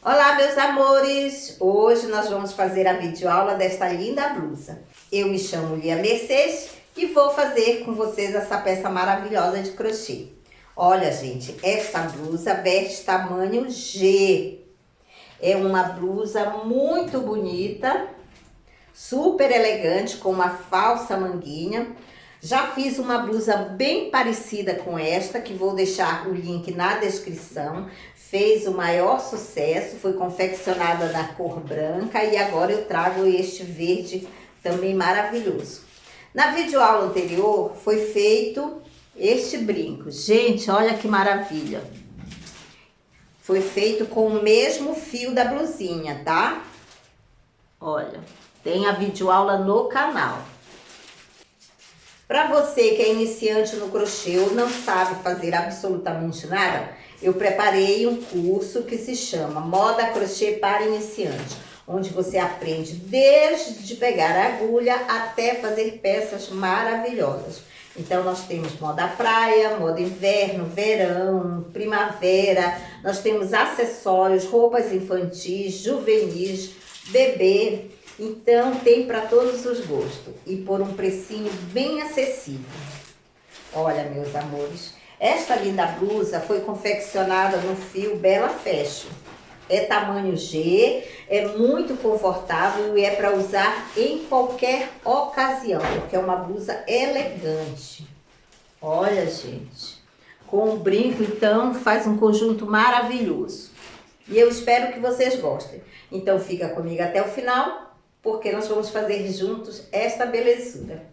Olá, meus amores! Hoje nós vamos fazer a videoaula desta linda blusa. Eu me chamo Lia Mercedes e vou fazer com vocês essa peça maravilhosa de crochê. Olha, gente, essa blusa veste tamanho G. É uma blusa muito bonita, super elegante, com uma falsa manguinha. Já fiz uma blusa bem parecida com esta, que vou deixar o link na descrição. Fez o maior sucesso, foi confeccionada na cor branca e agora eu trago este verde também maravilhoso. Na videoaula anterior foi feito este brinco. Gente, olha que maravilha! Foi feito com o mesmo fio da blusinha, tá? Olha, tem a videoaula no canal. Para você que é iniciante no crochê ou não sabe fazer absolutamente nada, eu preparei um curso que se chama Moda Crochê para Iniciante, onde você aprende desde pegar a agulha até fazer peças maravilhosas. Então nós temos moda praia, moda inverno, verão, primavera, nós temos acessórios, roupas infantis, juvenis, bebê. Então tem para todos os gostos e por um precinho bem acessível. Olha, meus amores, esta linda blusa foi confeccionada no fio Bella Fashion. É tamanho G, é muito confortável e é para usar em qualquer ocasião, porque é uma blusa elegante. Olha, gente, com o brinco então faz um conjunto maravilhoso. E eu espero que vocês gostem. Então fica comigo até o final, porque nós vamos fazer juntos esta belezura.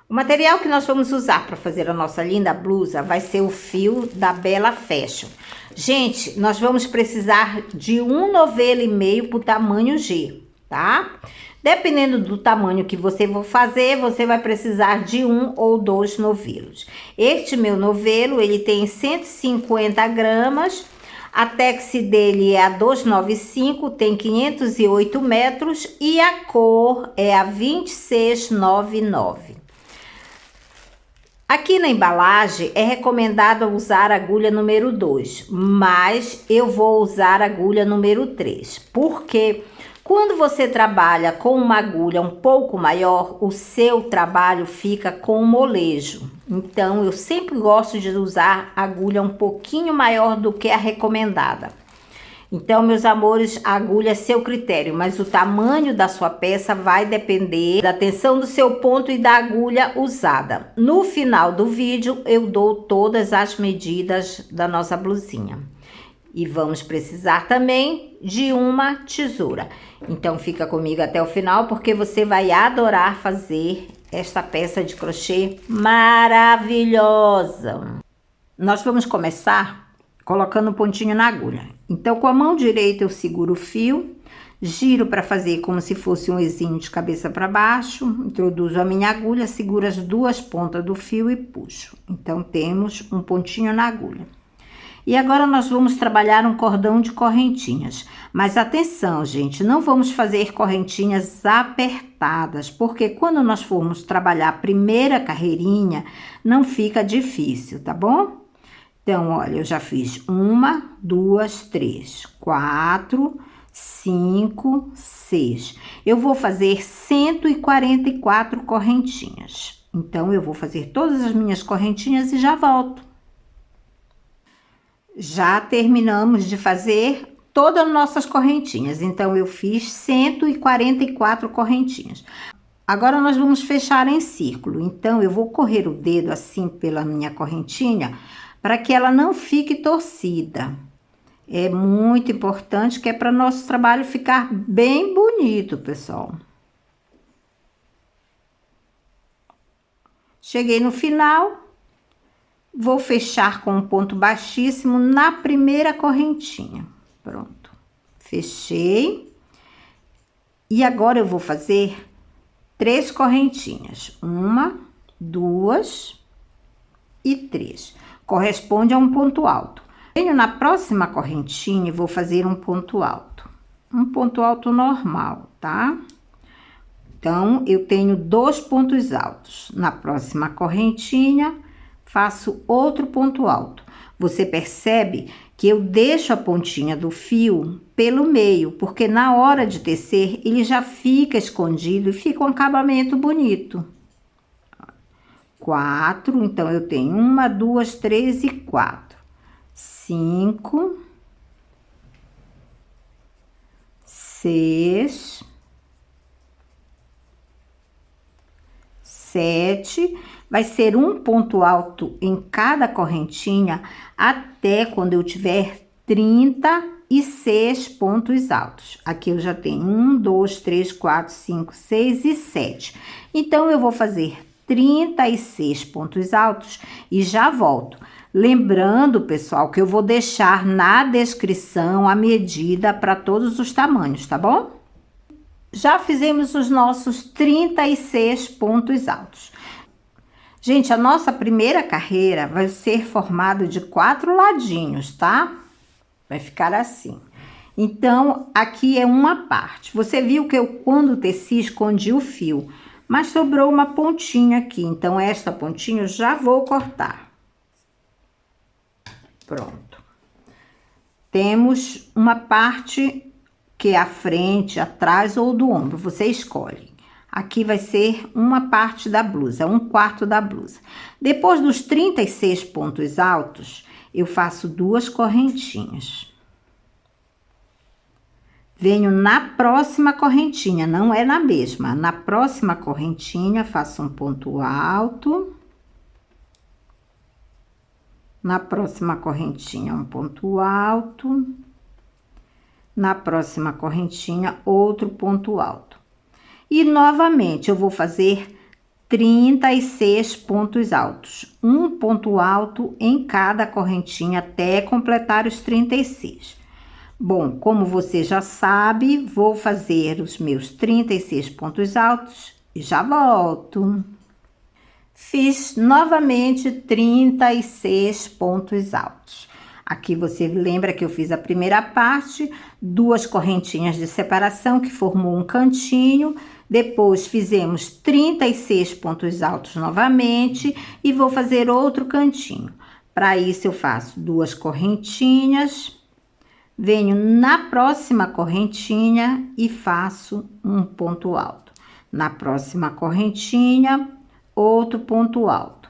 O material que nós vamos usar para fazer a nossa linda blusa vai ser o fio da Bella Fashion. Gente, nós vamos precisar de 1,5 novelo por tamanho G, tá? Dependendo do tamanho que você for fazer, você vai precisar de 1 ou 2 novelos. Este meu novelo, ele tem 150 gramas. A tex dele é a 295, tem 508 metros e a cor é a 2699. Aqui na embalagem é recomendado usar a agulha número 2, mas eu vou usar a agulha número 3, porque quando você trabalha com uma agulha um pouco maior, o seu trabalho fica com molejo. Então, eu sempre gosto de usar a agulha um pouquinho maior do que a recomendada. Então, meus amores, a agulha é seu critério, mas o tamanho da sua peça vai depender da tensão do seu ponto e da agulha usada. No final do vídeo, eu dou todas as medidas da nossa blusinha. E vamos precisar também de uma tesoura. Então, fica comigo até o final, porque você vai adorar fazer esta peça de crochê maravilhosa. Nós vamos começar colocando um pontinho na agulha. Então, com a mão direita eu seguro o fio, giro para fazer como se fosse um Ezinho de cabeça para baixo, introduzo a minha agulha, seguro as duas pontas do fio e puxo. Então, temos um pontinho na agulha. E agora nós vamos trabalhar um cordão de correntinhas. Mas atenção, gente, não vamos fazer correntinhas apertadas, porque quando nós formos trabalhar a primeira carreirinha, não fica difícil, tá bom? Então, olha, eu já fiz 1, 2, 3, 4, 5, 6. Eu vou fazer 144 correntinhas. Então, eu vou fazer todas as minhas correntinhas e já volto. Já terminamos de fazer todas as nossas correntinhas. Então, eu fiz 144 correntinhas. Agora, nós vamos fechar em círculo. Então, eu vou correr o dedo assim pela minha correntinha, para que ela não fique torcida. É muito importante, que é para nosso trabalho ficar bem bonito, pessoal. Cheguei no final, vou fechar com um ponto baixíssimo na primeira correntinha. Pronto, fechei. E agora eu vou fazer 3 correntinhas. 1, 2 e 3. Corresponde a um ponto alto. Venho na próxima correntinha e vou fazer um ponto alto. Um ponto alto normal, tá? Então, eu tenho 2 pontos altos. Na próxima correntinha, faço outro ponto alto. Você percebe que eu deixo a pontinha do fio pelo meio, porque na hora de tecer ele já fica escondido e fica um acabamento bonito. 4, então eu tenho 1, 2, 3 e 4. 5, 6, 7, vai ser um ponto alto em cada correntinha até quando eu tiver 36 pontos altos. Aqui eu já tenho 1, 2, 3, 4, 5, 6 e 7. Então, eu vou fazer 36 pontos altos e já volto. Lembrando, pessoal, que eu vou deixar na descrição a medida para todos os tamanhos, tá bom? Já fizemos os nossos 36 pontos altos. Gente, a nossa primeira carreira vai ser formada de 4 ladinhos, tá? Vai ficar assim. Então, aqui é uma parte. Você viu que eu, quando teci, escondi o fio, mas sobrou uma pontinha aqui. Então, esta pontinha eu já vou cortar. Pronto. Temos uma parte que é a frente, atrás ou do ombro, você escolhe. Aqui vai ser uma parte da blusa, 1/4 da blusa. Depois dos 36 pontos altos, eu faço 2 correntinhas. Venho na próxima correntinha, não é na mesma. Na próxima correntinha, faço um ponto alto. Na próxima correntinha, um ponto alto. Na próxima correntinha, outro ponto alto. E novamente, eu vou fazer 36 pontos altos. Um ponto alto em cada correntinha até completar os 36. Bom, como você já sabe, vou fazer os meus 36 pontos altos e já volto. Fiz novamente 36 pontos altos. Aqui você lembra que eu fiz a primeira parte, 2 correntinhas de separação que formou um cantinho. Depois fizemos 36 pontos altos novamente e vou fazer outro cantinho. Para isso eu faço 2 correntinhas, venho na próxima correntinha e faço um ponto alto. Na próxima correntinha, outro ponto alto.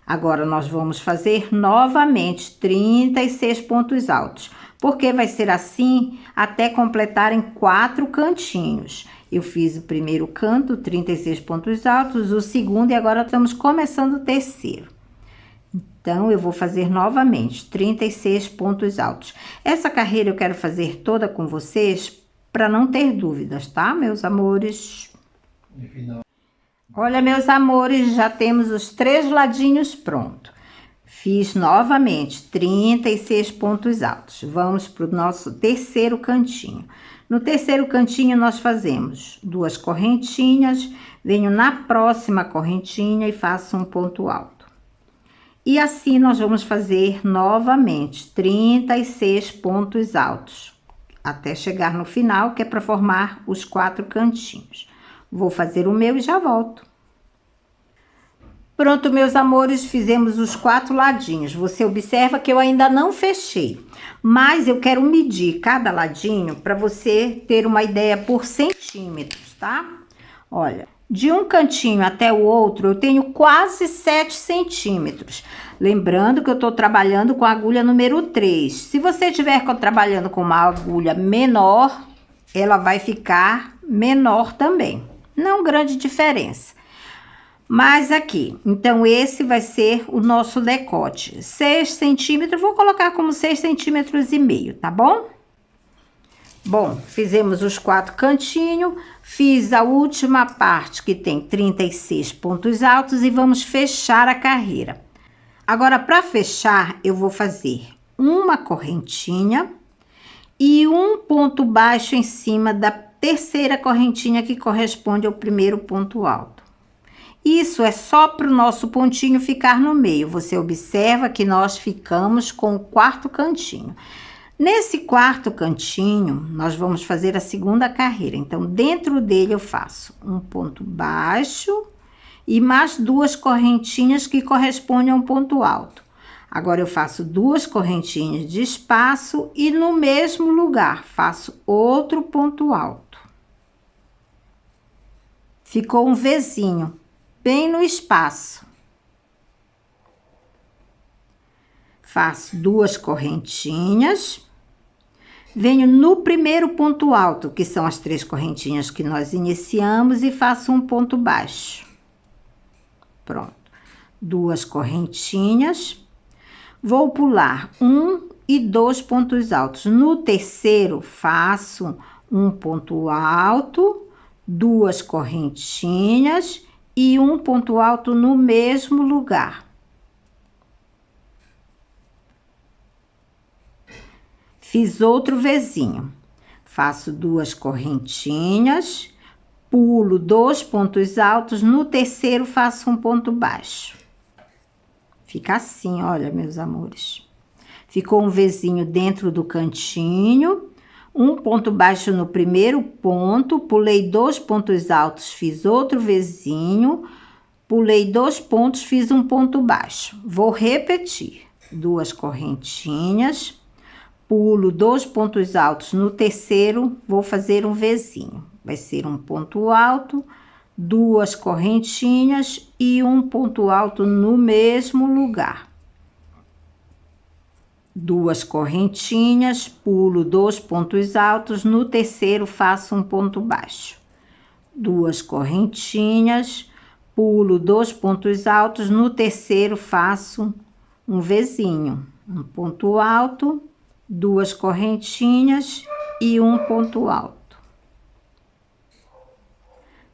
Agora, nós vamos fazer novamente 36 pontos altos, porque vai ser assim até completarem 4 cantinhos. Eu fiz o primeiro canto, 36 pontos altos, o segundo e agora estamos começando o terceiro. Então, eu vou fazer novamente 36 pontos altos. Essa carreira eu quero fazer toda com vocês para não ter dúvidas, tá, meus amores? Olha, meus amores, já temos os 3 ladinhos prontos. Fiz novamente 36 pontos altos. Vamos para o nosso terceiro cantinho. No terceiro cantinho, nós fazemos 2 correntinhas, venho na próxima correntinha e faço um ponto alto. E assim, nós vamos fazer novamente 36 pontos altos, até chegar no final, que é para formar os 4 cantinhos. Vou fazer o meu e já volto. Pronto, meus amores, fizemos os 4 ladinhos. Você observa que eu ainda não fechei, mas eu quero medir cada ladinho para você ter uma ideia por centímetros, tá? Olha, de um cantinho até o outro, eu tenho quase 7 centímetros. Lembrando que eu tô trabalhando com a agulha número 3. Se você estiver trabalhando com uma agulha menor, ela vai ficar menor também. Não grande diferença. Mas aqui, então esse vai ser o nosso decote. 6 centímetros, vou colocar como 6 centímetros e meio, tá bom? Bom, fizemos os 4 cantinhos, fiz a última parte que tem 36 pontos altos e vamos fechar a carreira. Agora, para fechar, eu vou fazer uma correntinha e um ponto baixo em cima da terceira correntinha que corresponde ao primeiro ponto alto. Isso é só para o nosso pontinho ficar no meio. Você observa que nós ficamos com o 4º cantinho. Nesse 4º cantinho, nós vamos fazer a segunda carreira. Então, dentro dele eu faço um ponto baixo e mais 2 correntinhas que correspondem a um ponto alto. Agora eu faço 2 correntinhas de espaço e no mesmo lugar faço outro ponto alto. Ficou um Vzinho bem no espaço. Faço 2 correntinhas. Venho no primeiro ponto alto, que são as 3 correntinhas que nós iniciamos, e faço um ponto baixo. Pronto. 2 correntinhas. Vou pular 1 e 2 pontos altos. No terceiro, faço um ponto alto, 2 correntinhas e um ponto alto no mesmo lugar. Fiz outro Vzinho. Faço 2 correntinhas, pulo 2 pontos altos, no terceiro faço um ponto baixo. Fica assim, olha, meus amores. Ficou um Vzinho dentro do cantinho, um ponto baixo no primeiro ponto, pulei 2 pontos altos, fiz outro Vzinho, pulei 2 pontos, fiz um ponto baixo. Vou repetir. 2 correntinhas, pulo 2 pontos altos, no terceiro vou fazer um Vzinho. Vai ser um ponto alto, 2 correntinhas e um ponto alto no mesmo lugar. 2 correntinhas, pulo 2 pontos altos, no terceiro faço um ponto baixo. 2 correntinhas, pulo 2 pontos altos, no terceiro faço um Vzinho. Um ponto alto, 2 correntinhas e um ponto alto.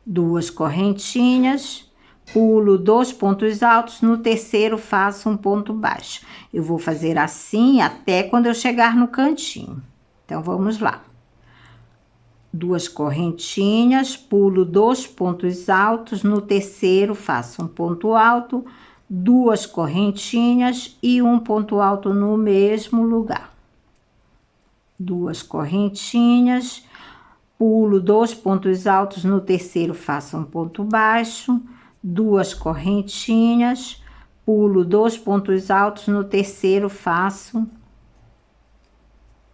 2 correntinhas, pulo 2 pontos altos, no terceiro faço um ponto baixo. Eu vou fazer assim até quando eu chegar no cantinho. Então, vamos lá. 2 correntinhas, pulo 2 pontos altos, no terceiro faço um ponto alto, 2 correntinhas e um ponto alto no mesmo lugar. 2 correntinhas, pulo 2 pontos altos, no terceiro faço um ponto baixo, 2 correntinhas, pulo 2 pontos altos, no terceiro faço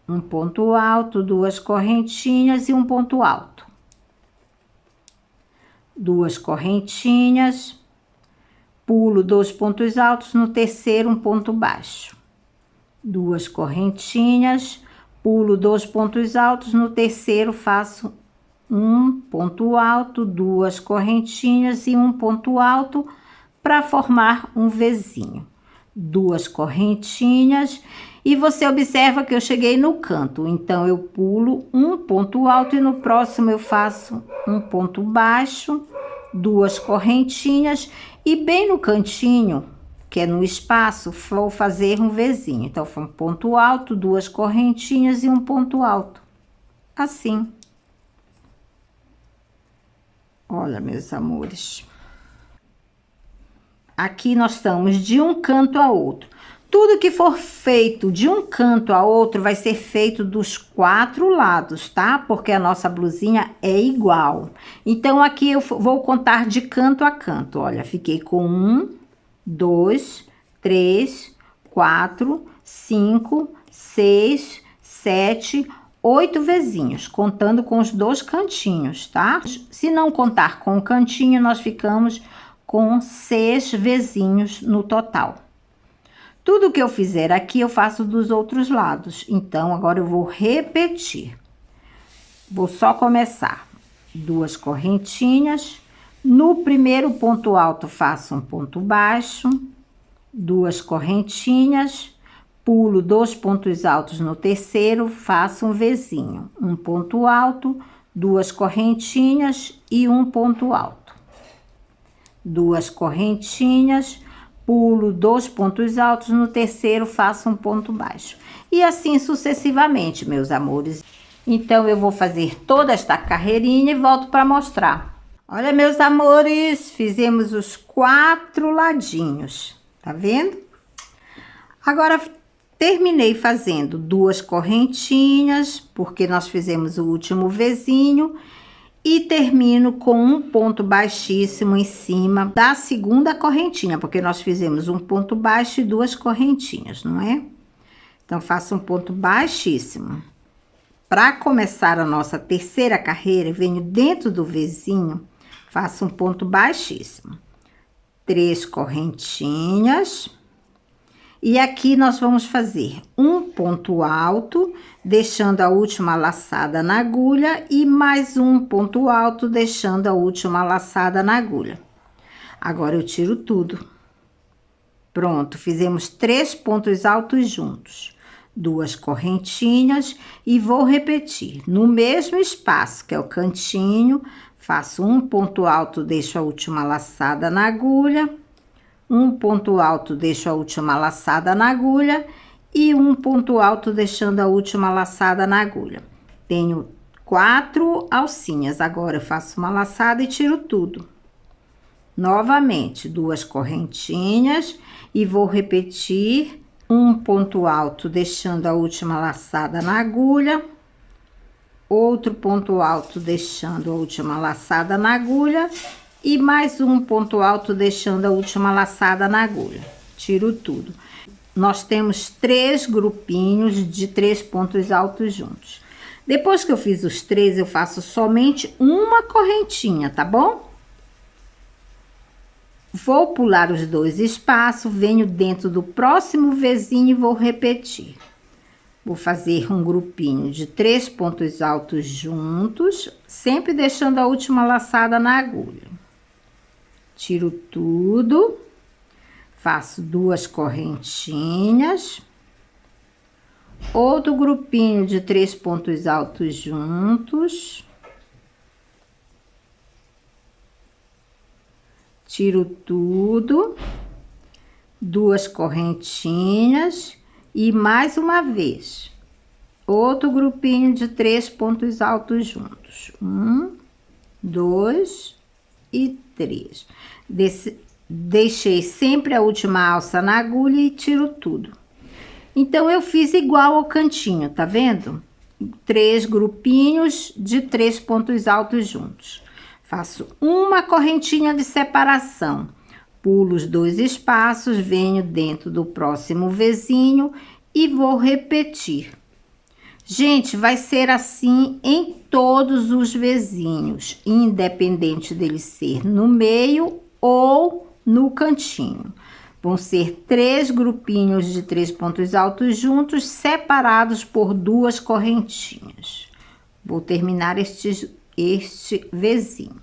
um ponto alto, 2 correntinhas e um ponto alto. 2 correntinhas, pulo 2 pontos altos, no terceiro um ponto baixo. 2 correntinhas, pulo 2 pontos altos, no terceiro faço um ponto alto, 2 correntinhas e um ponto alto para formar um Vzinho. 2 correntinhas e você observa que eu cheguei no canto, então eu pulo um ponto alto e no próximo eu faço um ponto baixo, 2 correntinhas e bem no cantinho, que é no espaço, vou fazer um Vzinho. Então, foi um ponto alto, 2 correntinhas e um ponto alto. Assim. Olha, meus amores. Aqui nós estamos de um canto a outro. Tudo que for feito de um canto a outro vai ser feito dos 4 lados, tá? Porque a nossa blusinha é igual. Então, aqui eu vou contar de canto a canto. Olha, fiquei com 1, 2, 3, 4, 5, 6, 7, 8 Vzinhos, contando com os 2 cantinhos, tá? Se não contar com o cantinho, nós ficamos com 6 Vzinhos no total. Tudo que eu fizer aqui, eu faço dos outros lados. Então, agora eu vou repetir. Vou só começar. 2 correntinhas. No primeiro ponto alto, faço um ponto baixo, 2 correntinhas, pulo 2 pontos altos no terceiro, faço um Vzinho, um ponto alto, 2 correntinhas e um ponto alto. 2 correntinhas, pulo 2 pontos altos, no terceiro faço um ponto baixo. E assim sucessivamente, meus amores. Então, eu vou fazer toda esta carreirinha e volto para mostrar. Olha, meus amores, fizemos os 4 ladinhos, tá vendo? Agora, terminei fazendo 2 correntinhas, porque nós fizemos o último Vzinho, e termino com um ponto baixíssimo em cima da segunda correntinha, porque nós fizemos um ponto baixo e 2 correntinhas, não é? Então, faço um ponto baixíssimo. Para começar a nossa terceira carreira, venho dentro do Vzinho, faço um ponto baixíssimo. 3 correntinhas. E aqui nós vamos fazer um ponto alto, deixando a última laçada na agulha, e mais um ponto alto, deixando a última laçada na agulha. Agora, eu tiro tudo. Pronto, fizemos 3 pontos altos juntos. 2 correntinhas e vou repetir. No mesmo espaço, que é o cantinho, faço um ponto alto, deixo a última laçada na agulha. Um ponto alto, deixo a última laçada na agulha e um ponto alto, deixando a última laçada na agulha. Tenho 4 alcinhas. Agora, eu faço uma laçada e tiro tudo. Novamente, 2 correntinhas e vou repetir um ponto alto, deixando a última laçada na agulha. Outro ponto alto, deixando a última laçada na agulha. E mais um ponto alto, deixando a última laçada na agulha. Tiro tudo. Nós temos 3 grupinhos de 3 pontos altos juntos. Depois que eu fiz os 3, eu faço somente uma correntinha, tá bom? Vou pular os 2 espaços, venho dentro do próximo Vzinho e vou repetir. Vou fazer um grupinho de 3 pontos altos juntos, sempre deixando a última laçada na agulha. Tiro tudo, faço 2 correntinhas, outro grupinho de 3 pontos altos juntos, tiro tudo, 2 correntinhas e mais uma vez, outro grupinho de 3 pontos altos juntos. 1, 2 e 3. Deixei sempre a última alça na agulha e tiro tudo. Então, eu fiz igual ao cantinho, tá vendo? 3 grupinhos de 3 pontos altos juntos. Faço uma correntinha de separação, pulo os 2 espaços, venho dentro do próximo Vzinho e vou repetir. Gente, vai ser assim em todos os Vzinhos, independente dele ser no meio ou no cantinho. Vão ser 3 grupinhos de 3 pontos altos juntos, separados por 2 correntinhas. Vou terminar este Vzinho.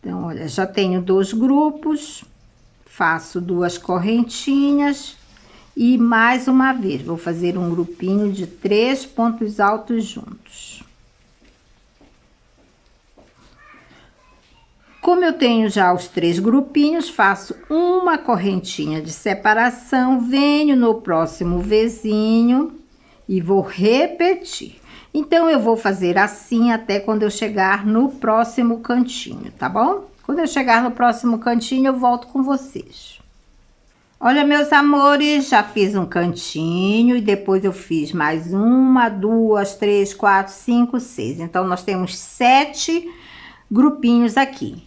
Então, olha, já tenho 2 grupos, faço 2 correntinhas e mais uma vez vou fazer um grupinho de 3 pontos altos juntos. Como eu tenho já os 3 grupinhos, faço uma correntinha de separação, venho no próximo Vzinho e vou repetir. Então, eu vou fazer assim até quando eu chegar no próximo cantinho, tá bom? Quando eu chegar no próximo cantinho, eu volto com vocês. Olha, meus amores, já fiz um cantinho e depois eu fiz mais 1, 2, 3, 4, 5, 6. Então, nós temos 7 grupinhos aqui.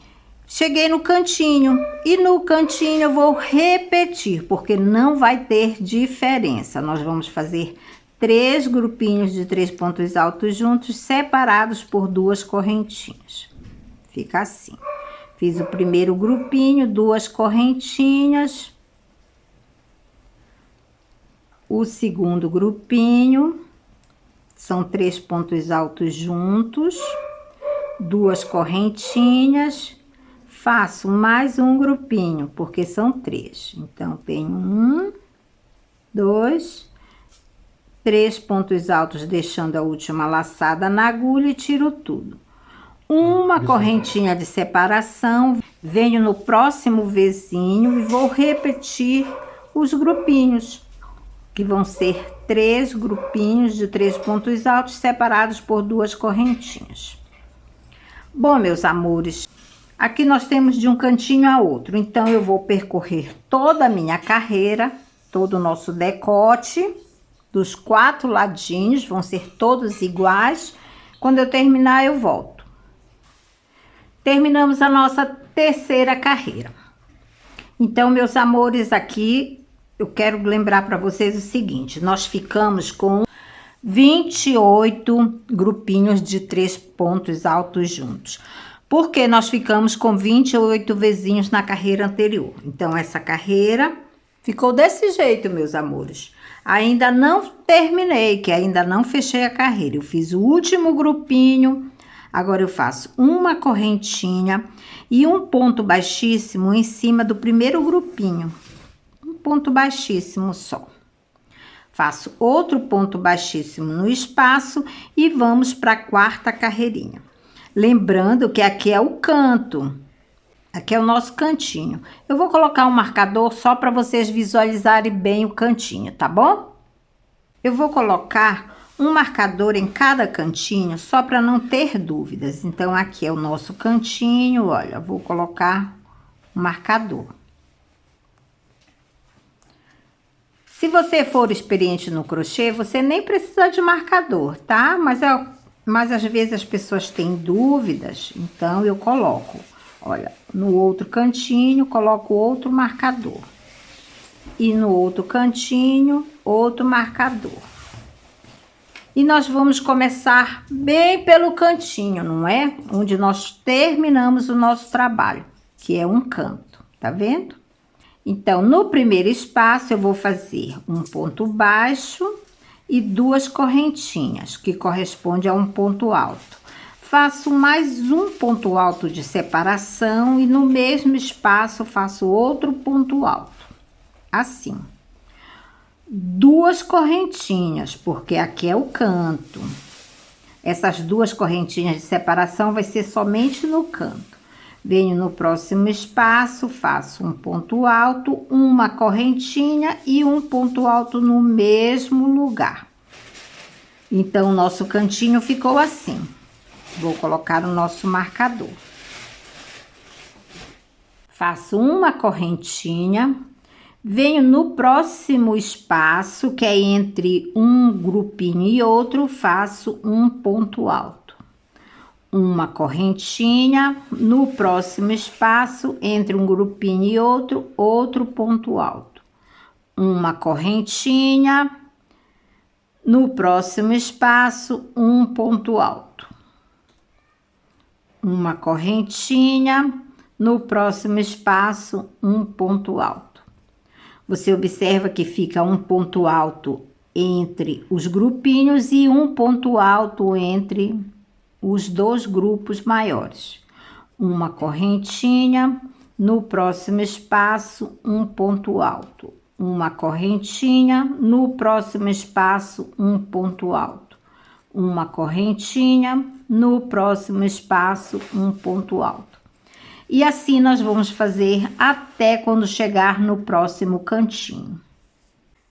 Cheguei no cantinho e no cantinho eu vou repetir, porque não vai ter diferença. Nós vamos fazer 3 grupinhos de 3 pontos altos juntos, separados por 2 correntinhas. Fica assim. Fiz o primeiro grupinho, 2 correntinhas. O segundo grupinho, são 3 pontos altos juntos, 2 correntinhas. Faço mais um grupinho, porque são 3. Então, tenho 1, 2, 3 pontos altos, deixando a última laçada na agulha e tiro tudo. Uma correntinha de separação, venho no próximo Vzinho e vou repetir os grupinhos, que vão ser 3 grupinhos de 3 pontos altos, separados por 2 correntinhas. Bom, meus amores, aqui nós temos de um cantinho a outro, então eu vou percorrer toda a minha carreira, todo o nosso decote, dos 4 ladinhos, vão ser todos iguais. Quando eu terminar, eu volto. terminamos a nossa terceira carreira. Então, meus amores, aqui eu quero lembrar para vocês o seguinte: nós ficamos com 28 grupinhos de 3 pontos altos juntos. Porque nós ficamos com 28 vizinhos na carreira anterior. Então, essa carreira ficou desse jeito, meus amores. Ainda não terminei, que ainda não fechei a carreira. Eu fiz o último grupinho. Agora eu faço uma correntinha e um ponto baixíssimo em cima do primeiro grupinho. Um ponto baixíssimo só. Faço outro ponto baixíssimo no espaço e vamos para a quarta carreirinha. Lembrando que aqui é o canto. Aqui é o nosso cantinho. Eu vou colocar um marcador só para vocês visualizarem bem o cantinho, tá bom? Eu vou colocar um marcador em cada cantinho só para não ter dúvidas. Então, aqui é o nosso cantinho, olha, vou colocar um marcador. Se você for experiente no crochê, você nem precisa de marcador, tá? Mas às vezes as pessoas têm dúvidas, então eu coloco, olha, no outro cantinho, coloco outro marcador. E no outro cantinho, outro marcador. E nós vamos começar bem pelo cantinho, não é? Onde nós terminamos o nosso trabalho, que é um canto, tá vendo? Então, no primeiro espaço, eu vou fazer um ponto baixo e 2 correntinhas, que corresponde a um ponto alto. Faço mais um ponto alto de separação e no mesmo espaço faço outro ponto alto, assim. 2 correntinhas, porque aqui é o canto. Essas 2 correntinhas de separação vai ser somente no canto. Venho no próximo espaço, faço um ponto alto, uma correntinha e um ponto alto no mesmo lugar. Então, o nosso cantinho ficou assim. Vou colocar o nosso marcador. Faço uma correntinha. Venho no próximo espaço, que é entre um grupinho e outro, faço um ponto alto. Uma correntinha, no próximo espaço, entre um grupinho e outro, outro ponto alto. Uma correntinha, no próximo espaço, um ponto alto. Uma correntinha, no próximo espaço, um ponto alto. Você observa que fica um ponto alto entre os grupinhos e um ponto alto entre os 2 grupos maiores. Uma correntinha, no próximo espaço, um ponto alto. Uma correntinha, no próximo espaço, um ponto alto. Uma correntinha, no próximo espaço, um ponto alto. E assim nós vamos fazer até quando chegar no próximo cantinho.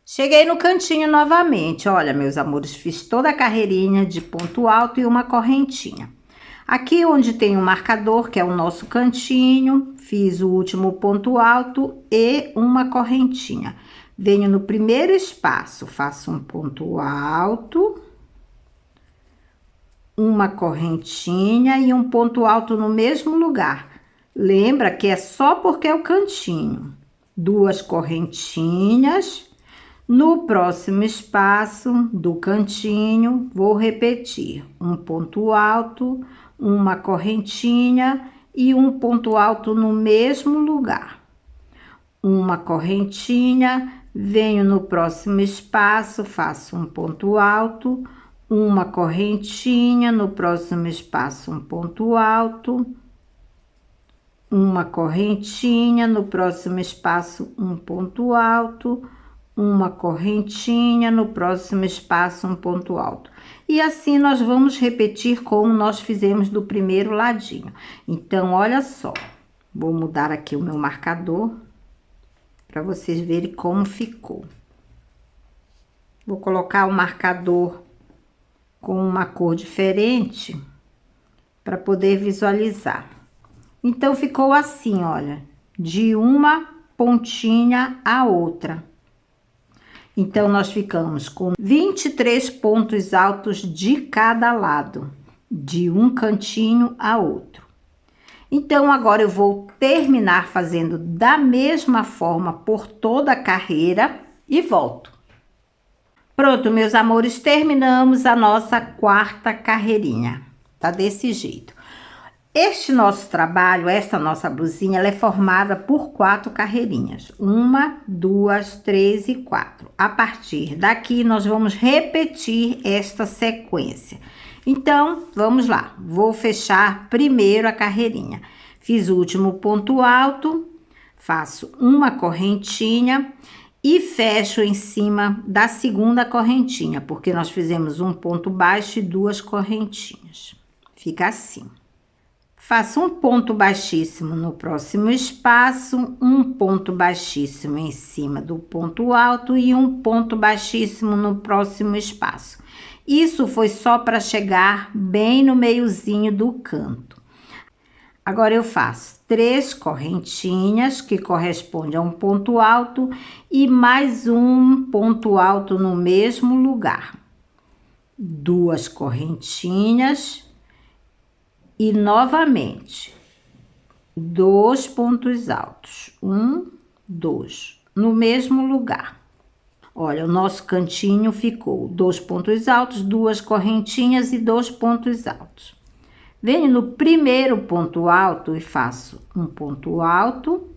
Cheguei no cantinho novamente, olha, meus amores, fiz toda a carreirinha de ponto alto e uma correntinha. Aqui onde tem um marcador, que é o nosso cantinho, fiz o último ponto alto e uma correntinha. Venho no primeiro espaço, faço um ponto alto, uma correntinha e um ponto alto no mesmo lugar. Lembra que é só porque é o cantinho. 2 correntinhas. No próximo espaço do cantinho, vou repetir. Um ponto alto, uma correntinha e um ponto alto no mesmo lugar. Uma correntinha, venho no próximo espaço, faço um ponto alto, uma correntinha, no próximo espaço um ponto alto, uma correntinha, no próximo espaço um ponto alto, uma correntinha, no próximo espaço um ponto alto. E assim nós vamos repetir como nós fizemos do primeiro ladinho. Então, olha só, vou mudar aqui o meu marcador para vocês verem como ficou. Vou colocar o marcador com uma cor diferente para poder visualizar. Então, ficou assim, olha, de uma pontinha a outra. Então, nós ficamos com 23 pontos altos de cada lado, de um cantinho a outro. Então, agora eu vou terminar fazendo da mesma forma por toda a carreira e volto. Pronto, meus amores, terminamos a nossa quarta carreirinha. Tá desse jeito. Este nosso trabalho, esta nossa blusinha, ela é formada por 4 carreirinhas. 1, 2, 3 e 4. A partir daqui, nós vamos repetir esta sequência. Então, vamos lá. Vou fechar primeiro a carreirinha. Fiz o último ponto alto, faço uma correntinha e fecho em cima da segunda correntinha, porque nós fizemos um ponto baixo e 2 correntinhas. Fica assim. Faço um ponto baixíssimo no próximo espaço, um ponto baixíssimo em cima do ponto alto e um ponto baixíssimo no próximo espaço. Isso foi só para chegar bem no meiozinho do canto. Agora eu faço 3 correntinhas, que corresponde a um ponto alto, e mais um ponto alto no mesmo lugar. 2 correntinhas. E novamente, 2 pontos altos, 1, 2, no mesmo lugar. Olha, o nosso cantinho ficou 2 pontos altos, 2 correntinhas e 2 pontos altos. Venho no primeiro ponto alto e faço um ponto alto,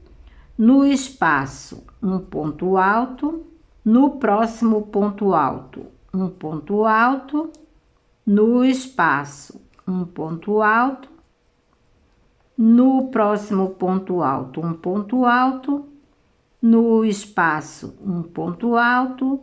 no espaço um ponto alto, no próximo ponto alto um ponto alto, no espaço um ponto alto, no próximo ponto alto, um ponto alto, no espaço, um ponto alto,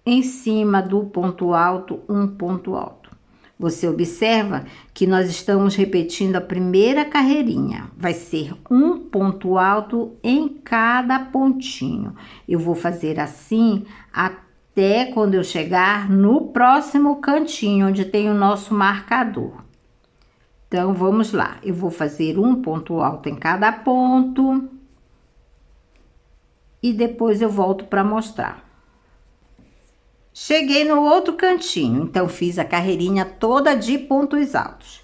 em cima do ponto alto, um ponto alto. Você observa que nós estamos repetindo a primeira carreirinha. Vai ser um ponto alto em cada pontinho. Eu vou fazer assim até quando eu chegar no próximo cantinho, onde tem o nosso marcador. Então, vamos lá. Eu vou fazer um ponto alto em cada ponto. E depois eu volto para mostrar. Cheguei no outro cantinho, então fiz a carreirinha toda de pontos altos.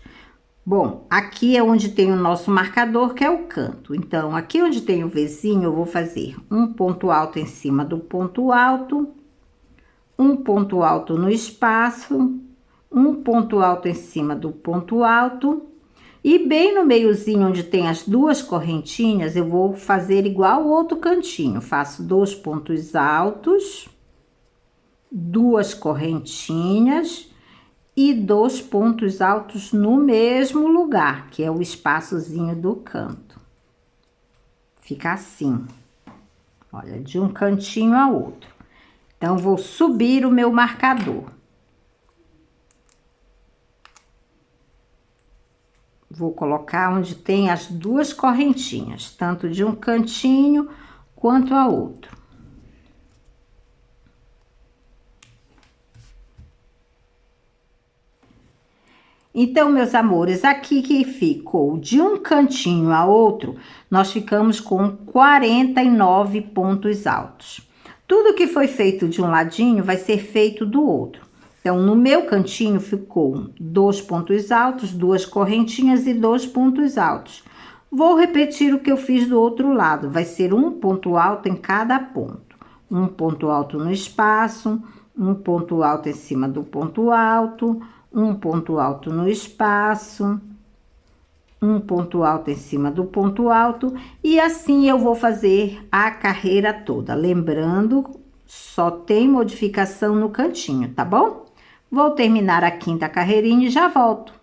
Bom, aqui é onde tem o nosso marcador, que é o canto. Então, aqui onde tem o Vzinho, eu vou fazer um ponto alto em cima do ponto alto, um ponto alto no espaço, um ponto alto em cima do ponto alto, e bem no meiozinho onde tem as 2 correntinhas, eu vou fazer igual o outro cantinho. Faço 2 pontos altos, 2 correntinhas e 2 pontos altos no mesmo lugar, que é o espaçozinho do canto. Fica assim, olha, de um cantinho a outro. Então, vou subir o meu marcador. Vou colocar onde tem as 2 correntinhas, tanto de um cantinho quanto a outro. Então, meus amores, aqui que ficou de um cantinho a outro, nós ficamos com 49 pontos altos. Tudo que foi feito de um ladinho vai ser feito do outro. Então, no meu cantinho ficou 2 pontos altos, 2 correntinhas e 2 pontos altos. Vou repetir o que eu fiz do outro lado. Vai ser um ponto alto em cada ponto. Um ponto alto no espaço, um ponto alto em cima do ponto alto, um ponto alto no espaço, um ponto alto em cima do ponto alto, e assim eu vou fazer a carreira toda. Lembrando, só tem modificação no cantinho, tá bom? Vou terminar a 5ª carreirinha e já volto.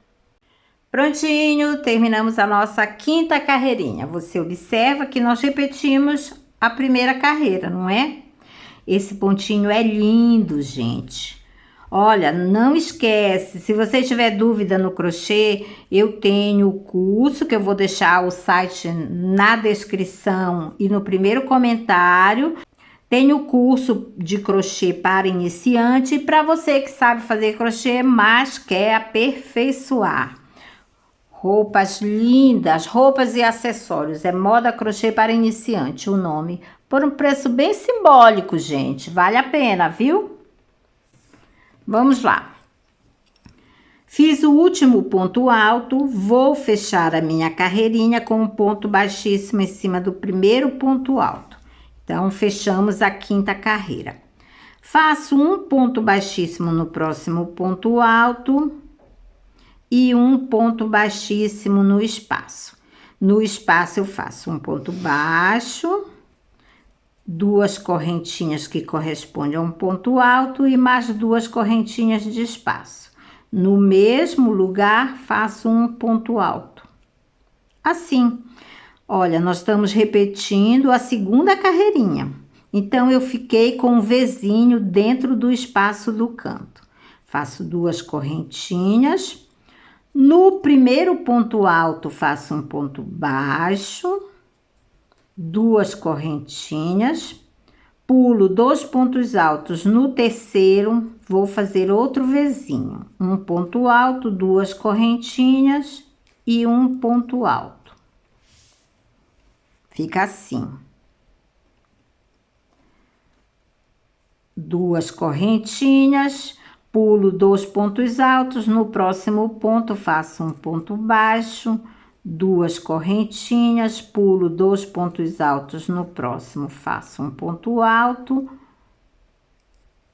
Prontinho, terminamos a nossa 5ª carreirinha. Você observa que nós repetimos a primeira carreira, não é? Esse pontinho é lindo, gente. Olha, não esquece, se você tiver dúvida no crochê, eu tenho o curso, que eu vou deixar o site na descrição e no primeiro comentário. Tem o curso de crochê para iniciante e para você que sabe fazer crochê, mas quer aperfeiçoar. Roupas lindas, roupas e acessórios. É Moda Crochê para Iniciante, o nome. Por um preço bem simbólico, gente. Vale a pena, viu? Vamos lá. Fiz o último ponto alto, vou fechar a minha carreirinha com um ponto baixíssimo em cima do primeiro ponto alto. Então, fechamos a quinta carreira. Faço um ponto baixíssimo no próximo ponto alto e um ponto baixíssimo no espaço. No espaço, eu faço um ponto baixo, duas correntinhas que correspondem a um ponto alto e mais duas correntinhas de espaço. No mesmo lugar, faço um ponto alto. Assim, olha, nós estamos repetindo a segunda carreirinha. Então, eu fiquei com um Vzinho dentro do espaço do canto. Faço duas correntinhas. No primeiro ponto alto, faço um ponto baixo, duas correntinhas. Pulo 2 pontos altos. No terceiro, vou fazer outro Vzinho. Um ponto alto, duas correntinhas e um ponto alto. Fica assim. Duas correntinhas, pulo 2 pontos altos. No próximo ponto, faço um ponto baixo, duas correntinhas, pulo 2 pontos altos. No próximo, faço um ponto alto,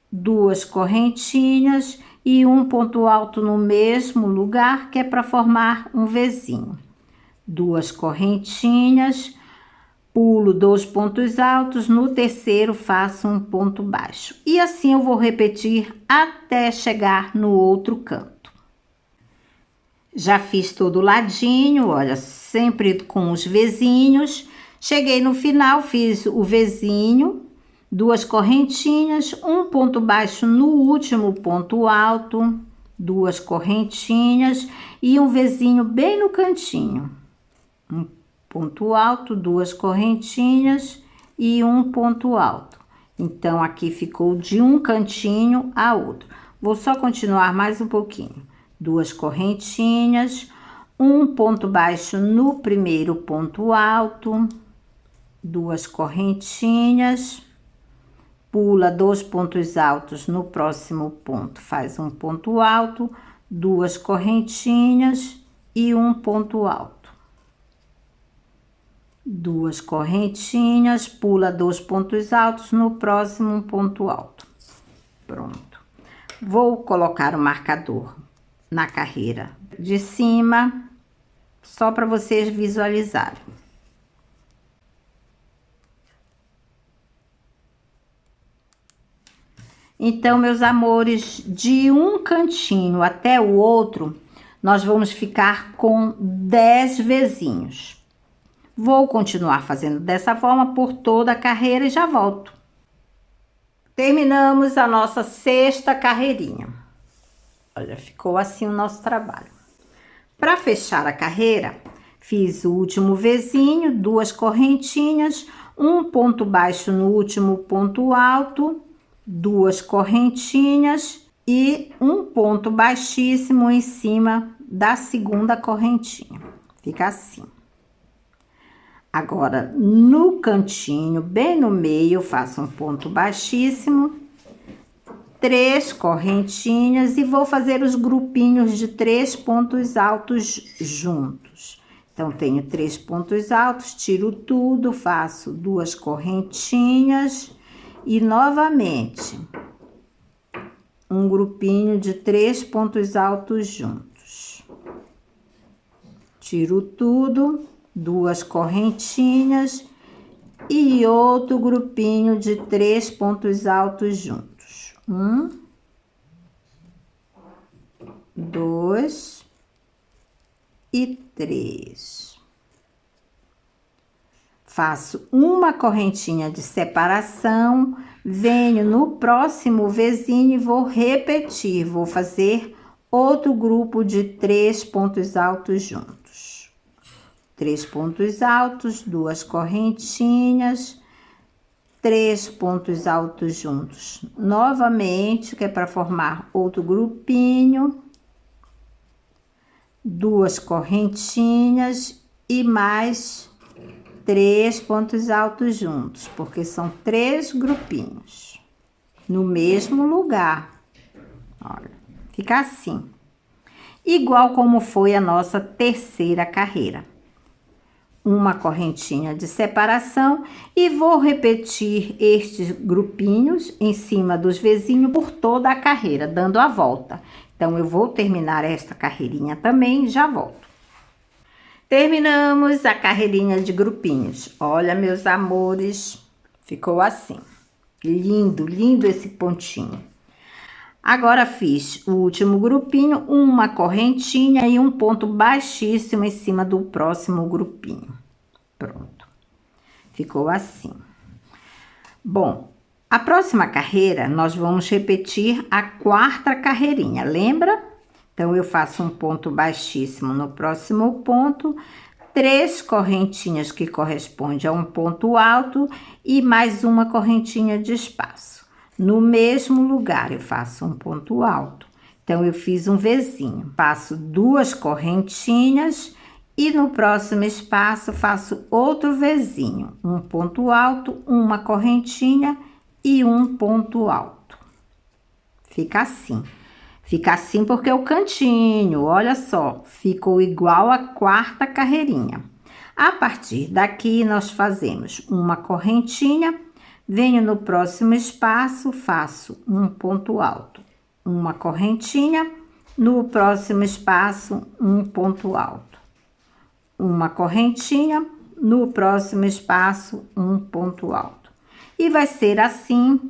duas correntinhas e um ponto alto no mesmo lugar, que é para formar um Vzinho. Duas correntinhas, pulo 2 pontos altos, no terceiro faço um ponto baixo. E assim eu vou repetir até chegar no outro canto. Já fiz todo o ladinho, olha, sempre com os Vzinhos. Cheguei no final, fiz o Vzinho, duas correntinhas, um ponto baixo no último ponto alto, duas correntinhas e um Vzinho bem no cantinho. Um ponto alto, duas correntinhas e um ponto alto. Então, aqui ficou de um cantinho a outro. Vou só continuar mais um pouquinho. Duas correntinhas, um ponto baixo no primeiro ponto alto, duas correntinhas, pula 2 pontos altos no próximo ponto, faz um ponto alto, duas correntinhas e um ponto alto. Duas correntinhas, pula 2 pontos altos, no próximo um ponto alto. Pronto. Vou colocar o marcador na carreira de cima, só para vocês visualizarem. Então, meus amores, de um cantinho até o outro, nós vamos ficar com 10 Vzinhos. Vou continuar fazendo dessa forma por toda a carreira e já volto. Terminamos a nossa sexta carreirinha. Olha, ficou assim o nosso trabalho. Para fechar a carreira, fiz o último Vzinho, duas correntinhas, um ponto baixo no último ponto alto, duas correntinhas e um ponto baixíssimo em cima da segunda correntinha. Fica assim. Agora, no cantinho, bem no meio, eu faço um ponto baixíssimo, 3 correntinhas e vou fazer os grupinhos de 3 pontos altos juntos. Então, tenho 3 pontos altos, tiro tudo, faço 2 correntinhas e novamente um grupinho de 3 pontos altos juntos. Tiro tudo, 2 correntinhas e outro grupinho de 3 pontos altos juntos. 1, 2 e 3. Faço uma correntinha de separação, venho no próximo Vzinho e vou repetir, vou fazer outro grupo de 3 pontos altos juntos. 3 pontos altos, 2 correntinhas, 3 pontos altos juntos. Novamente, que é para formar outro grupinho, 2 correntinhas e mais 3 pontos altos juntos, porque são 3 grupinhos no mesmo lugar. Olha, fica assim. igual como foi a nossa terceira carreira. Uma correntinha de separação e vou repetir estes grupinhos em cima dos vizinhos por toda a carreira, dando a volta. Então, eu vou terminar esta carreirinha também e já volto. Terminamos a carreirinha de grupinhos. Olha, meus amores, ficou assim. Lindo, lindo esse pontinho. Agora, fiz o último grupinho, uma correntinha e um ponto baixíssimo em cima do próximo grupinho. Pronto. Ficou assim. Bom, a próxima carreira, nós vamos repetir a quarta carreirinha, lembra? Então, eu faço um ponto baixíssimo no próximo ponto, 3 correntinhas que correspondem a um ponto alto e mais uma correntinha de espaço. No mesmo lugar, eu faço um ponto alto. Então, eu fiz um Vzinho. Faço 2 correntinhas e no próximo espaço faço outro Vzinho. Um ponto alto, uma correntinha e um ponto alto. Fica assim. Fica assim porque o cantinho, olha só, ficou igual a quarta carreirinha. A partir daqui, nós fazemos uma correntinha. Venho no próximo espaço, faço um ponto alto, uma correntinha, no próximo espaço, um ponto alto, uma correntinha, no próximo espaço, um ponto alto. E vai ser assim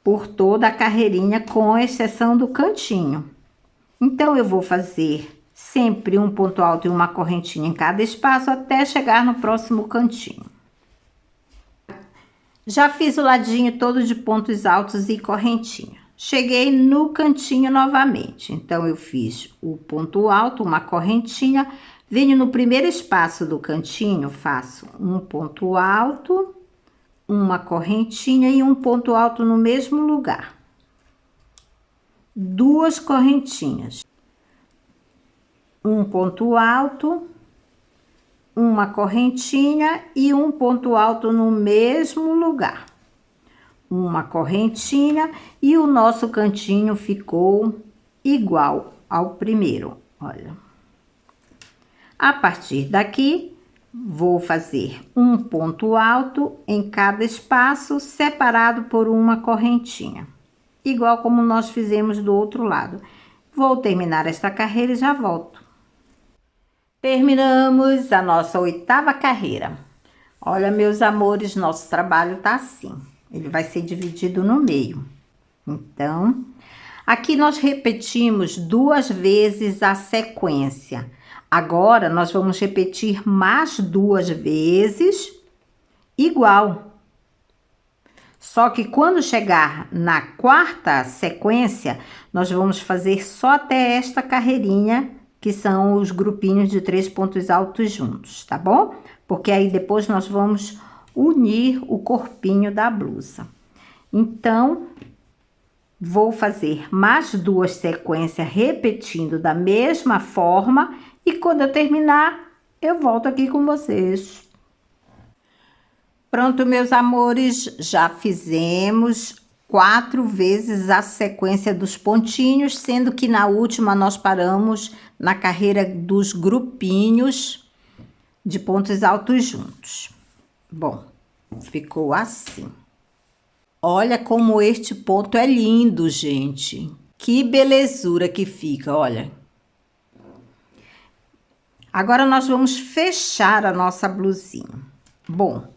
por toda a carreirinha, com exceção do cantinho. Então, eu vou fazer sempre um ponto alto e uma correntinha em cada espaço até chegar no próximo cantinho. Já fiz o ladinho todo de pontos altos e correntinha. Cheguei no cantinho novamente. Então, eu fiz o ponto alto, uma correntinha. Venho no primeiro espaço do cantinho, faço um ponto alto, uma correntinha e um ponto alto no mesmo lugar. 2 correntinhas. Um ponto alto, uma correntinha e um ponto alto no mesmo lugar. Uma correntinha e o nosso cantinho ficou igual ao primeiro, olha. A partir daqui, vou fazer um ponto alto em cada espaço, separado por uma correntinha, igual como nós fizemos do outro lado. Vou terminar esta carreira e já volto. Terminamos a nossa 8ª carreira. Olha, meus amores, nosso trabalho tá assim. Ele vai ser dividido no meio. Então, aqui nós repetimos 2 vezes a sequência. Agora, nós vamos repetir mais 2 vezes igual. Só que quando chegar na 4ª sequência, nós vamos fazer só até esta carreirinha, que são os grupinhos de 3 pontos altos juntos, tá bom? Porque aí depois nós vamos unir o corpinho da blusa. Então, vou fazer mais 2 sequências repetindo da mesma forma e quando eu terminar, eu volto aqui com vocês. Pronto, meus amores, já fizemos 4 vezes a sequência dos pontinhos, sendo que na última nós paramos na carreira dos grupinhos de pontos altos juntos. Bom, ficou assim. Olha como este ponto é lindo, gente. Que belezura que fica, olha. Agora nós vamos fechar a nossa blusinha. Bom,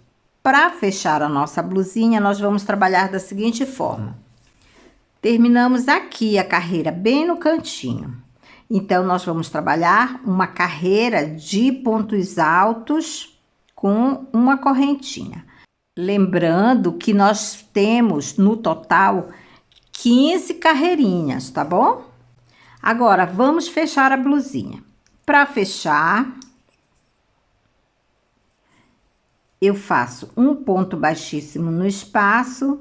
para fechar a nossa blusinha, nós vamos trabalhar da seguinte forma. Terminamos aqui a carreira bem no cantinho. Então, nós vamos trabalhar uma carreira de pontos altos com uma correntinha. Lembrando que nós temos no total 15 carreirinhas, tá bom? Agora, vamos fechar a blusinha. Para fechar, eu faço um ponto baixíssimo no espaço,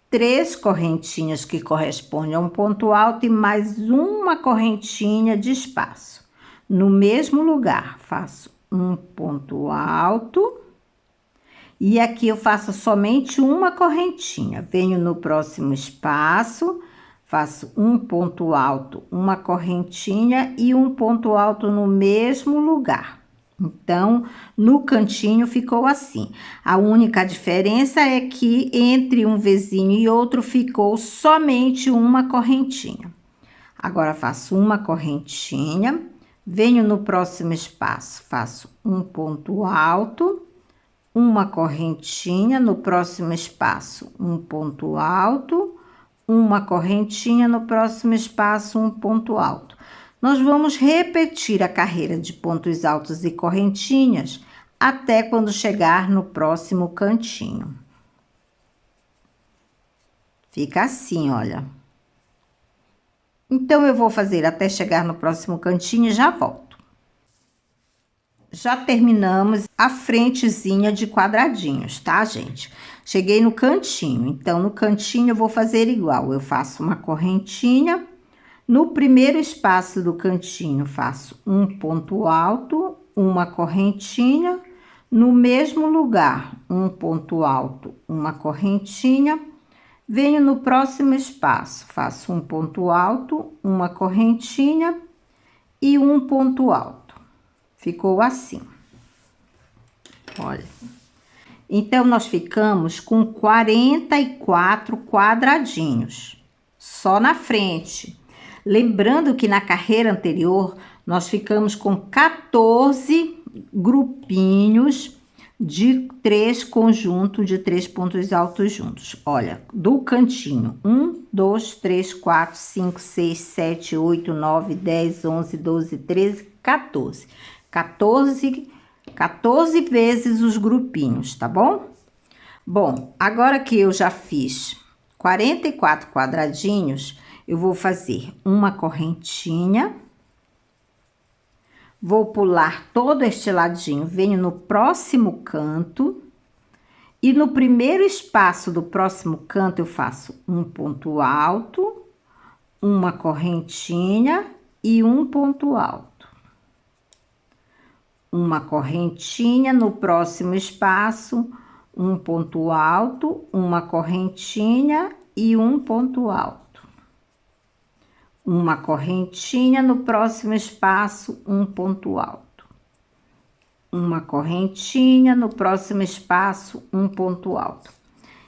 3 correntinhas que correspondem a um ponto alto e mais uma correntinha de espaço. No mesmo lugar, faço um ponto alto e aqui eu faço somente uma correntinha. Venho no próximo espaço, faço um ponto alto, uma correntinha e um ponto alto no mesmo lugar. Então, no cantinho ficou assim. A única diferença é que entre um vizinho e outro ficou somente uma correntinha. Agora, faço uma correntinha, venho no próximo espaço, faço um ponto alto, uma correntinha, no próximo espaço, um ponto alto, uma correntinha, no próximo espaço, um ponto alto. Nós vamos repetir a carreira de pontos altos e correntinhas até quando chegar no próximo cantinho. Fica assim, olha. Então, eu vou fazer até chegar no próximo cantinho e já volto. Já terminamos a frentezinha de quadradinhos, tá, gente? Cheguei no cantinho, então, no cantinho eu vou fazer igual. Eu faço uma correntinha, no primeiro espaço do cantinho faço um ponto alto, uma correntinha, no mesmo lugar, um ponto alto, uma correntinha. Venho no próximo espaço, faço um ponto alto, uma correntinha e um ponto alto. Ficou assim. Olha. Então, nós ficamos com 44 quadradinhos, só na frente. Lembrando que na carreira anterior, nós ficamos com 14 grupinhos de 3 conjuntos de 3 pontos altos juntos. Olha, do cantinho, 1, 2, 3, 4, 5, 6, 7, 8, 9, 10, 11, 12, 13, 14. 14 vezes os grupinhos, tá bom? Bom, agora que eu já fiz 44 quadradinhos, eu vou fazer uma correntinha. Vou pular todo este ladinho, venho no próximo canto. E no primeiro espaço do próximo canto, eu faço um ponto alto, uma correntinha e um ponto alto. Uma correntinha no próximo espaço, um ponto alto, uma correntinha e um ponto alto. Uma correntinha no próximo espaço, um ponto alto. Uma correntinha no próximo espaço, um ponto alto.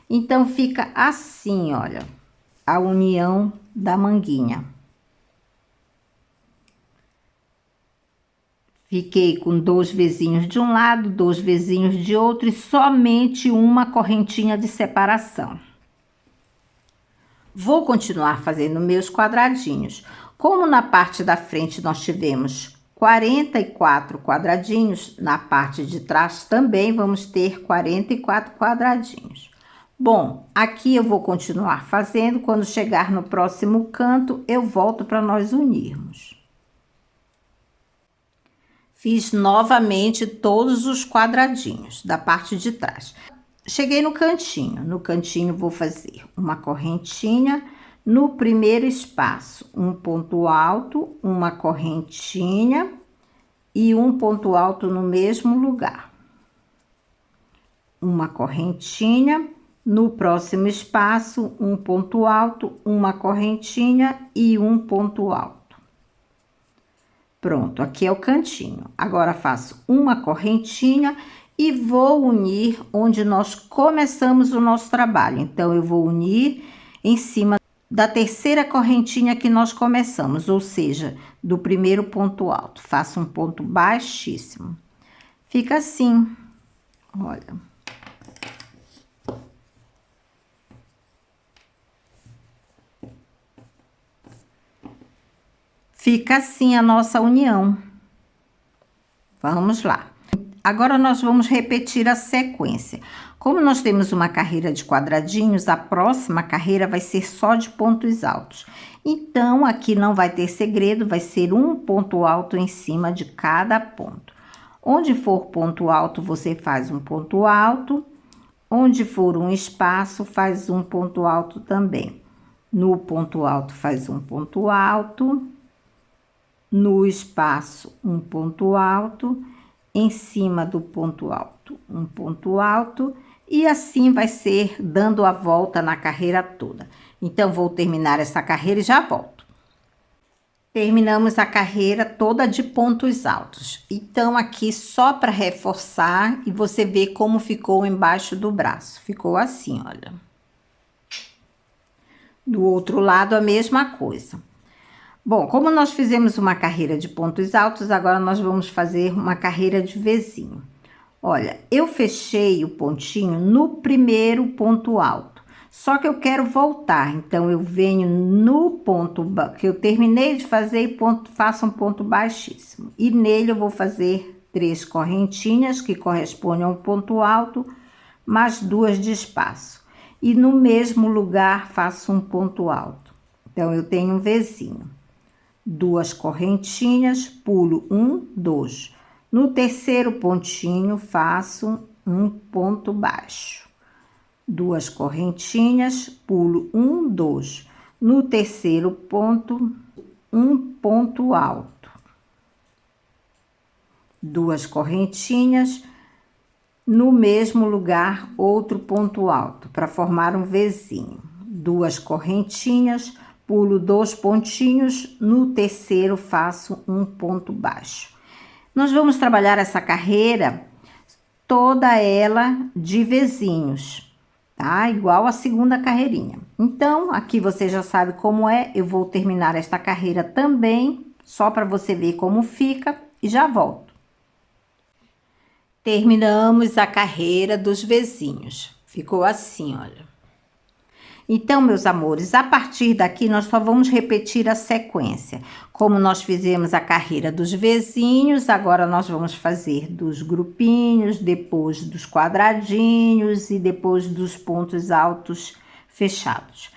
Então, fica assim, olha, a união da manguinha. Fiquei com 2 vizinhos de um lado, 2 vizinhos de outro e somente uma correntinha de separação. Vou continuar fazendo meus quadradinhos. Como na parte da frente nós tivemos 44 quadradinhos, na parte de trás também vamos ter 44 quadradinhos. Bom, aqui eu vou continuar fazendo, quando chegar no próximo canto, eu volto para nós unirmos. Fiz novamente todos os quadradinhos da parte de trás. Cheguei no cantinho vou fazer uma correntinha, no primeiro espaço, um ponto alto, uma correntinha e um ponto alto no mesmo lugar. Uma correntinha, no próximo espaço, um ponto alto, uma correntinha e um ponto alto. Pronto, aqui é o cantinho. Agora, faço uma correntinha e vou unir onde nós começamos o nosso trabalho. Então, eu vou unir em cima da terceira correntinha que nós começamos, ou seja, do primeiro ponto alto. Faço um ponto baixíssimo. Fica assim, olha. Fica assim a nossa união. Vamos lá. Agora, nós vamos repetir a sequência. Como nós temos uma carreira de quadradinhos, a próxima carreira vai ser só de pontos altos. Então, aqui não vai ter segredo, vai ser um ponto alto em cima de cada ponto. Onde for ponto alto, você faz um ponto alto. Onde for um espaço, faz um ponto alto também. No ponto alto, faz um ponto alto. No espaço, um ponto alto. Em cima do ponto alto, um ponto alto. E assim vai ser dando a volta na carreira toda. Então, vou terminar essa carreira e já volto. Terminamos a carreira toda de pontos altos. Então, aqui só para reforçar e você ver como ficou embaixo do braço. Ficou assim, olha. Do outro lado, a mesma coisa. Bom, como nós fizemos uma carreira de pontos altos, agora nós vamos fazer uma carreira de Vzinho. Olha, eu fechei o pontinho no primeiro ponto alto. Só que eu quero voltar, então eu venho no ponto que eu terminei de fazer e faço um ponto baixíssimo. E nele eu vou fazer 3 correntinhas que correspondem a um ponto alto, mais 2 de espaço. E no mesmo lugar faço um ponto alto. Então, eu tenho um Vzinho. 2 correntinhas, pulo 1, 2. No terceiro pontinho, faço um ponto baixo. 2 correntinhas, pulo 1, 2. No terceiro ponto, um ponto alto. 2 correntinhas, no mesmo lugar, outro ponto alto, para formar um Vzinho. 2 correntinhas, pulo 2 pontinhos, no terceiro faço um ponto baixo. Nós vamos trabalhar essa carreira toda ela de Vzinhos, tá? Igual a segunda carreirinha. Então, aqui você já sabe como é, eu vou terminar esta carreira também, só para você ver como fica e já volto. Terminamos a carreira dos Vzinhos. Ficou assim, olha. Então, meus amores, a partir daqui nós só vamos repetir a sequência. Como nós fizemos a carreira dos Vzinhos, agora nós vamos fazer dos grupinhos, depois dos quadradinhos e depois dos pontos altos fechados.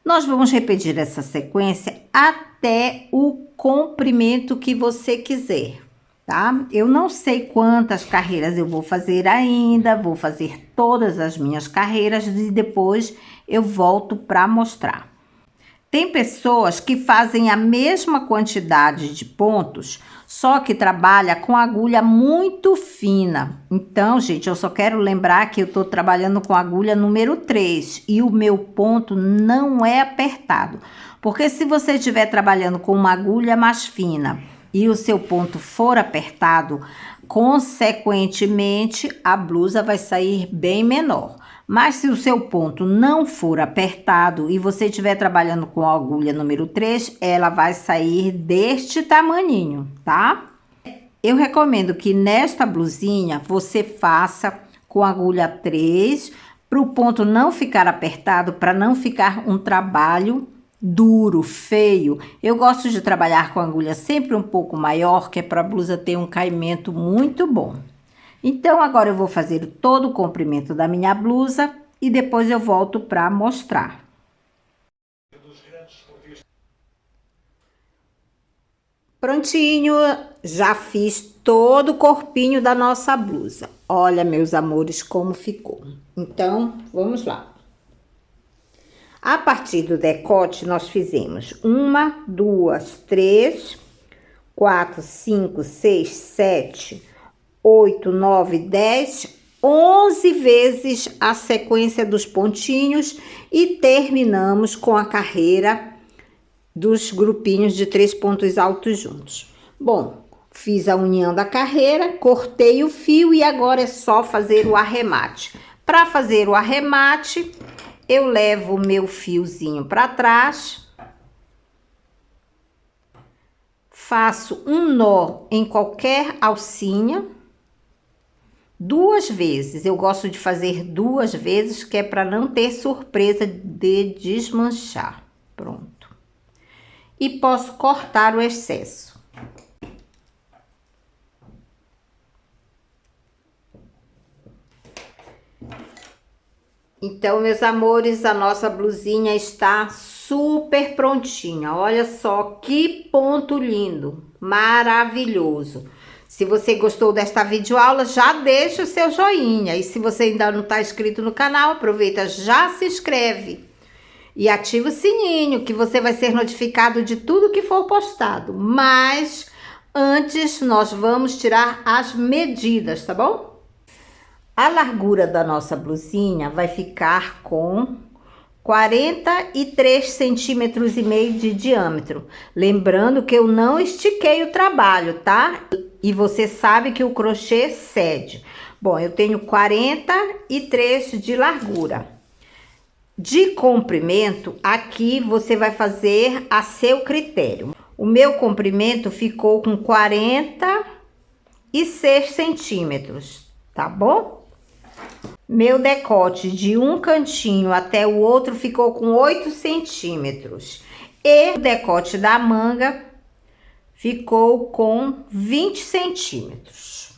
Nós vamos repetir essa sequência até o comprimento que você quiser, tá? Eu não sei quantas carreiras eu vou fazer ainda, vou fazer todas as minhas carreiras e depois eu volto para mostrar. Tem pessoas que fazem a mesma quantidade de pontos, só que trabalha com agulha muito fina. Então, gente, eu só quero lembrar que eu tô trabalhando com agulha número 3 e o meu ponto não é apertado. Porque se você estiver trabalhando com uma agulha mais fina e o seu ponto for apertado, consequentemente, a blusa vai sair bem menor. Mas se o seu ponto não for apertado e você estiver trabalhando com a agulha número 3, ela vai sair deste tamaninho, tá? Eu recomendo que nesta blusinha você faça com a agulha 3, para o ponto não ficar apertado, para não ficar um trabalho duro, feio. Eu gosto de trabalhar com a agulha sempre um pouco maior, que é para a blusa ter um caimento muito bom. Então, agora eu vou fazer todo o comprimento da minha blusa e depois eu volto para mostrar. Prontinho, já fiz todo o corpinho da nossa blusa. Olha, meus amores, como ficou. Então, vamos lá. A partir do decote, nós fizemos 1, 2, 3, 4, 5, 6, 7, 8, 9, 10, 11 vezes a sequência dos pontinhos e terminamos com a carreira dos grupinhos de 3 pontos altos juntos. Bom, fiz a união da carreira, cortei o fio e agora é só fazer o arremate. Para fazer o arremate, eu levo o meu fiozinho para trás, faço um nó em qualquer alcinha, 2 vezes. Eu gosto de fazer 2 vezes, que é para não ter surpresa de desmanchar. Pronto. E posso cortar o excesso. Então, meus amores, a nossa blusinha está super prontinha. Olha só que ponto lindo, maravilhoso. Se você gostou desta videoaula, já deixa o seu joinha. E se você ainda não está inscrito no canal, aproveita, já se inscreve. E ativa o sininho, que você vai ser notificado de tudo que for postado. Mas antes, nós vamos tirar as medidas, tá bom? A largura da nossa blusinha vai ficar com 43,5 centímetros de diâmetro. Lembrando que eu não estiquei o trabalho, tá? E você sabe que o crochê cede. Bom, eu tenho 43 de largura. De comprimento, aqui você vai fazer a seu critério. O meu comprimento ficou com 46 centímetros, tá bom? Meu decote de um cantinho até o outro ficou com 8 centímetros. E o decote da manga ficou com 20 centímetros.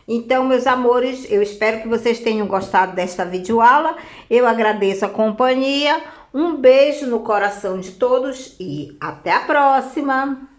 Então, meus amores, eu espero que vocês tenham gostado desta videoaula. Eu agradeço a companhia. Um beijo no coração de todos e até a próxima!